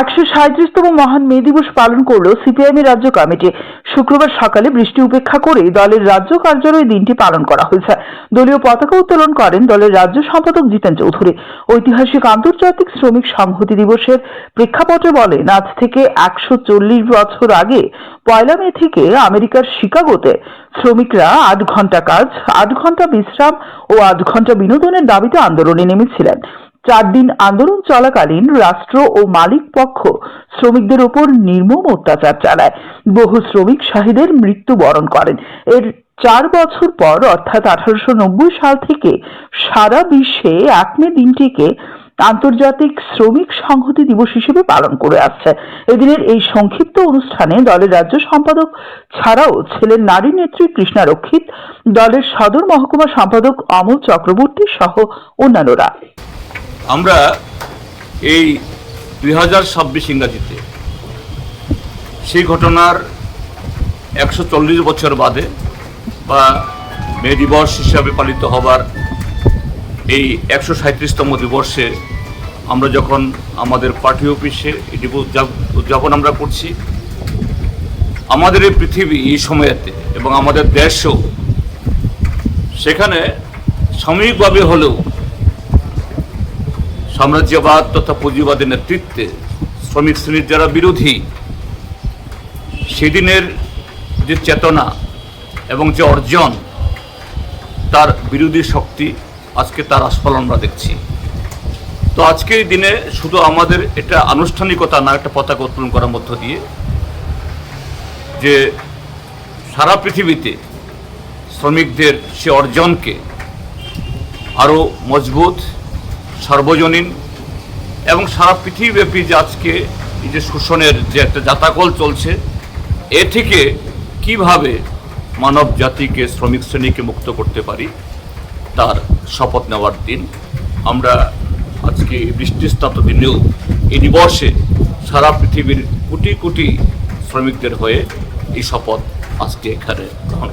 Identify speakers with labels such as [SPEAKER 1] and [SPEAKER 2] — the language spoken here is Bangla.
[SPEAKER 1] 137তম মহান মে দিবস পালন করল সিপিআইএম এর রাজ্য কমিটি। শুক্রবার সকালে বৃষ্টি উপেক্ষা করে দলের রাজ্য কার্যালয়ে দিনটি পালন করা হয়েছে। দলীয় পতাকা উত্তোলন করেন দলের রাজ্য সম্পাদক জিতেন চৌধুরী। ঐতিহাসিক আন্তর্জাতিক শ্রমিক সংহতি দিবসের প্রেক্ষাপটে বলেন, আজ থেকে 140 বছর আগে 1 মে থেকে আমেরিকার শিকাগোতে শ্রমিকরা 8 ঘন্টা কাজ, 8 ঘন্টা বিশ্রাম ও 8 ঘন্টা বিনোদনের দাবিতে আন্দোলনে নেমেছিলেন। 4 দিন আন্দোলন চলাকালীন রাষ্ট্র ও মালিক পক্ষ শ্রমিকদের উপর নির্মম অত্যাচার চালায়। বহু শ্রমিক শহীদের মৃত্যুবরণ করেন। এর 4 বছর পর অর্থাৎ 1890 সাল থেকে সারা বিশ্বে 1 মে দিনটিকে আন্তর্জাতিক শ্রমিক সংহতি দিবস হিসেবে পালন করে আসছে। এদিনের এই সংক্ষিপ্ত অনুষ্ঠানে দলের রাজ্য সম্পাদক ছাড়াও ছিলেন নারী নেত্রী কৃষ্ণা রক্ষিত, দলের সদর মহকুমা সম্পাদক অমল চক্রবর্তী সহ অন্যান্যরা।
[SPEAKER 2] আমরা এই 2026 ইংরাজিতে সেই ঘটনার 140 বছর বাদে বা মে দিবস হিসাবে পালিত হবার এই 137তম দিবসে আমরা যখন আমাদের পার্টি অফিসে এই দিবস উদযাপন আমরা করছি, আমাদের এই পৃথিবী এই সময়েতে এবং আমাদের দেশও সেখানে সাময়িকভাবে হলেও সাম্রাজ্যবাদ তথা পুঁজিবাদের নেতৃত্বে শ্রমিক শ্রেণীর যারা বিরোধী, সেদিনের যে চেতনা এবং যে অর্জন, তার বিরোধী শক্তি আজকে তার আস্ফলন আমরা দেখছি। তো আজকের দিনে শুধু আমাদের এটা আনুষ্ঠানিকতা না, একটা পতাকা উত্তোলন করার মধ্য দিয়ে যে সারা পৃথিবীতে শ্রমিকদের সে অর্জনকে আরও মজবুত, সার্বজনীন এবং সারা পৃথিবীব্যাপী যে আজকে এই যে শোষণের যে একটা জাতাকল চলছে, এ থেকে কিভাবে মানব জাতিকে, শ্রমিক শ্রেণীকে মুক্ত করতে পারি তার শপথ নেওয়ার দিন। আমরা আজকে বৃষ্টিস্নাত দিনেও এই দিবসে সারা পৃথিবীর কোটি কোটি শ্রমিকদের হয়ে এই শপথ আজকে এখানে গ্রহণ